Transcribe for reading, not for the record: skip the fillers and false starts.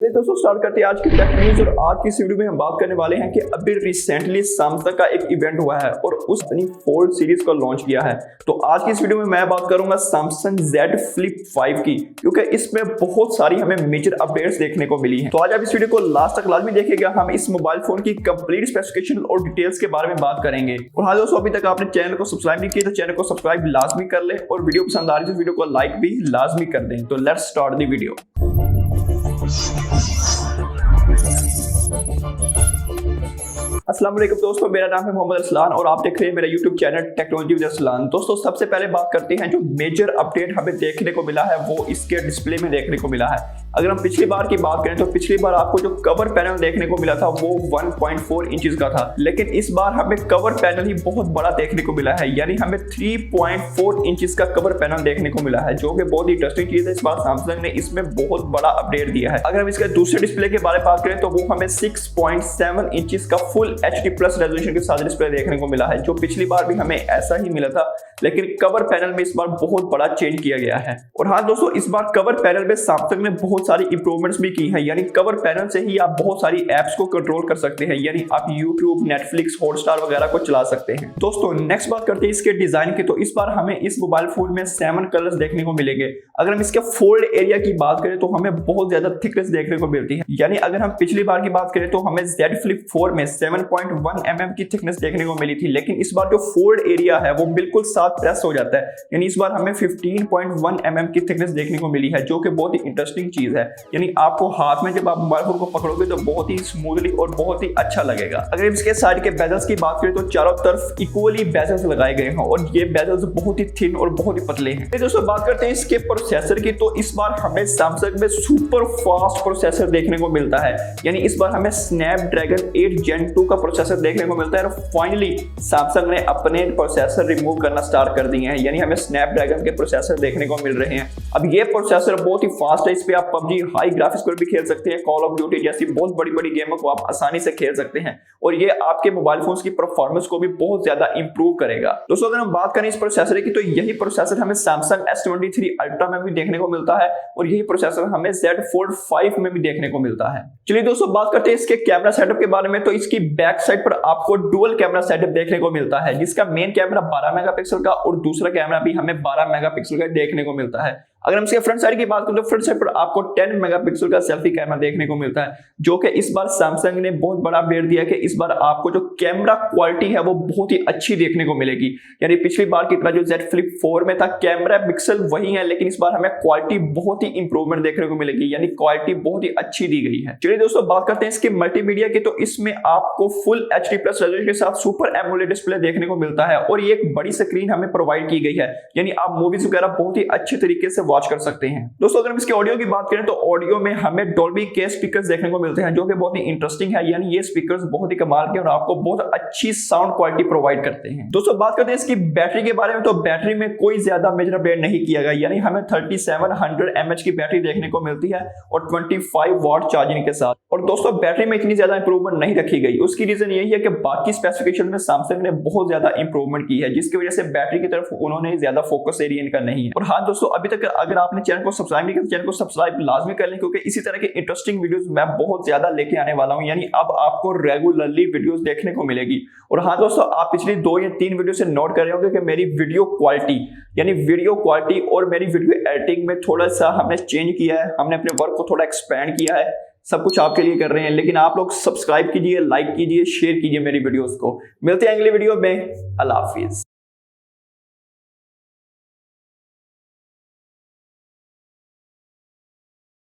चलिए दोस्तों स्टार्ट करते हैं आज की टेक न्यूज। और आज की इस वीडियो में हम बात करने वाले हैं कि अभी रिसेंटली सैमसंग का एक इवेंट हुआ है और उस अपनी फोल्ड सीरीज को लॉन्च किया है। तो आज की इस वीडियो में मैं बात करूंगा सैमसंग Z Flip 5 की, क्योंकि इसमें बहुत सारी हमें मेजर अपडेट्स देखने को मिली हैं। तो आज आप इस वीडियो को लास्ट तक लाजमी देखिएगा। हम इस मोबाइल फोन की कंप्लीट स्पेसिफिकेशन और डिटेल्स के बारे में बात करेंगे। और हाँ दोस्तों, अभी तक आपने चैनल को सब्सक्राइब नहीं किया तो चैनल को सब्सक्राइब लाजमी कर ले और वीडियो पसंद आ रही है तो वीडियो को लाइक भी लाजमी कर दें। तो लेट्स स्टार्ट द वीडियो। अस्सलाम वालेकुम दोस्तों, मेरा नाम है मोहम्मद अरसलान और आप देख रहे हैं मेरा YouTube channel technology with Arsalan. दोस्तों सबसे पहले बात करते हैं जो मेजर अपडेट हमें देखने को मिला है वो इसके डिस्प्ले में देखने को मिला है। अगर हम पिछली बार की बात करें तो पिछली बार आपको जो कवर पैनल देखने को मिला था वो 1.4 इंचेस का था, लेकिन इस बार हमें कवर पैनल ही बहुत बड़ा देखने को मिला है। यानी हमें 3.4 इंचेस का कवर पैनल देखने को मिला है, जो कि बहुत ही इंटरेस्टिंग चीज है। इस बार सैमसंग ने इसमें बहुत बड़ा अपडेट दिया है। अगर हम इसके दूसरे डिस्प्ले के बारे में बात करें तो वो हमें 6.7 इंचेस का फुल HD प्लस रेजोल्यूशन के साथ डिस्प्ले देखने को मिला है, जो पिछली बार भी हमें ऐसा ही मिला था, लेकिन कवर पैनल में इस बार बहुत बड़ा चेंज किया गया है। और हाँ दोस्तों, इस बार कवर पैनल में सैमसंग ने बहुत सारी इंप्रूवमेंट्स भी की हैं। यानी कवर पैनल से ही आप बहुत सारी एप्स को कंट्रोल कर सकते हैं, यानी आप यूट्यूब, नेटफ्लिक्स, हॉटस्टार वगैरह को चला सकते हैं। दोस्तों नेक्स्ट बात करते हैं इसके डिजाइन की। तो इस बार हमें इस मोबाइल फोन में 7 कलर्स देखने को मिलेंगे। अगर हम इसके फोल्ड एरिया की बात करें तो हमें बहुत ज्यादा थिकनेस देखने को मिलती है। यानी अगर हम पिछली बार की बात करें तो हमें Z Flip 4 में 7.1 mm की थिकनेस देखने को मिली थी, लेकिन इस बार जो फोल्ड एरिया है वो बिल्कुल साथ प्रेस हो जाता है। यानी इस बार हमें 15.1 mm की थिकनेस देखने को मिली है, जो कि बहुत ही इंटरेस्टिंग चीज है। यानी आपको हाथ में जब आप मोबाइल फोन को पकड़ोगे तो बहुत ही स्मूथली और बहुत ही अच्छा लगेगा। अगर इसके साइड के बेजल्स की बात करें तो चारों तरफ इक्वली बेजल्स लगाए गए हैं और ये बेजल्स बहुत ही थिन और बहुत ही पतले हैं। दोस्तों बात करते हैं इसके प्रोसेसर की। तो इस बार हमें सैमसंग में सुपर फास्ट प्रोसेसर देखने को मिलता है। यानी इस बार हमें स्नैपड्रैगन 8 Gen 2 का प्रोसेसर देखने को मिलता है। और फाइनली सैमसंग ने अपने प्रोसेसर रिमूव करना स्टार्ट कर दिए हैं, यानी हमें स्नैपड्रैगन के प्रोसेसर देखने को मिल रहे हैं। अब ये प्रोसेसर बहुत ही फास्ट है। इस पे आप PUBG हाई ग्राफिक्स पर भी खेल सकते हैं, कॉल ऑफ ड्यूटी जैसी बहुत बड़ी बड़ी गेमों को आप आसानी से खेल सकते हैं और ये आपके मोबाइल फोन्स की परफॉर्मेंस को भी बहुत ज्यादा इंप्रूव करेगा। दोस्तों अगर हम बात करें इस प्रोसेसर की तो यही प्रोसेसर हमें सैमसंग S23 अल्ट्रा में भी देखने को मिलता है और यही प्रोसेसर हमें Z Fold 5 में भी देखने को मिलता है। चलिए दोस्तों बात करते हैं इसके कैमरा सेटअप के बारे में। तो इसकी बैक साइड पर आपको डुअल कैमरा सेटअप देखने को मिलता है, जिसका मेन कैमरा 12 मेगापिक्सल का और दूसरा कैमरा भी हमें 12 मेगापिक्सल का देखने को मिलता है। अगर हम इसके फ्रंट साइड की बात करें तो फ्रंट साइड पर आपको 10 मेगापिक्सल का सेल्फी कैमरा देखने को मिलता है, जो कि इस बार सैमसंग ने बहुत बड़ा अपडेट दिया कि इस बार आपको जो कैमरा क्वालिटी है वो बहुत ही अच्छी देखने को मिलेगी। यानी पिछली बार की तरह जो Z Flip 4 में था कैमरा पिक्सल वही है, लेकिन इस बार हमें क्वालिटी बहुत ही इंप्रूवमेंट देखने को मिलेगी, यानी क्वालिटी बहुत ही अच्छी दी गई है। चलिए दोस्तों बात करते हैं इसके मल्टीमीडिया की। तो इसमें आपको फुल HD प्लस रेजोल्यूशन के साथ सुपर एमोलेड डिस्प्ले देखने को मिलता है और ये एक बड़ी स्क्रीन हमें प्रोवाइड की गई है, यानी आप मूवीज वगैरह बहुत ही अच्छे तरीके से वॉच कर सकते हैं। दोस्तों अगर हम इसके ऑडियो की बात करें तो ऑडियो में हमें डॉल्बी के स्पीकर्स देखने को मिलते हैं, जो कि बहुत ही इंटरेस्टिंग है। यानी ये स्पीकर्स बहुत ही कमाल के और आपको बहुत अच्छी साउंड क्वालिटी प्रोवाइड करते हैं। दोस्तों बात करते हैं इसकी बैटरी के बारे में। तो बैटरी में कोई ज्यादा मेजर अपडेट नहीं किया गया, यानी हमें 3700 mAh की बैटरी देखने को मिलती है और 25 वाट चार्जिंग के साथ। और दोस्तों बैटरी में इतनी ज्यादा इंप्रूवमेंट नहीं रखी गई, उसकी रीजन यही है कि बाकी स्पेसिफिकेशन में सैमसंग ने बहुत ज्यादा इंप्रूवमेंट की है, जिसकी वजह से बैटरी की तरफ उन्होंने ज्यादा फोकस एरिया इनका नहीं है। और हाँ दोस्तों, अभी तक अगर आपने चैनल को सब्सक्राइब नहीं किया तो चैनल को सब्सक्राइब लाजमी कर लें, क्योंकि इसी तरह के इंटरेस्टिंग वीडियोस मैं बहुत ज्यादा लेके आने वाला हूं। यानी अब आपको रेगुलरली वीडियोस देखने को मिलेगी। और हाँ दोस्तों, आप पिछली 2 या 3 वीडियो से नोट कर रहे होंगे कि मेरी वीडियो क्वालिटी और मेरी वीडियो एडिटिंग में थोड़ा सा हमने चेंज किया है, हमने अपने वर्क को थोड़ा एक्सपैंड किया है। सब कुछ आपके लिए कर रहे हैं, लेकिन आप लोग सब्सक्राइब कीजिए, लाइक कीजिए, शेयर कीजिए मेरी वीडियोस को। मिलते हैं अगले वीडियो में। अल्लाह हाफिज।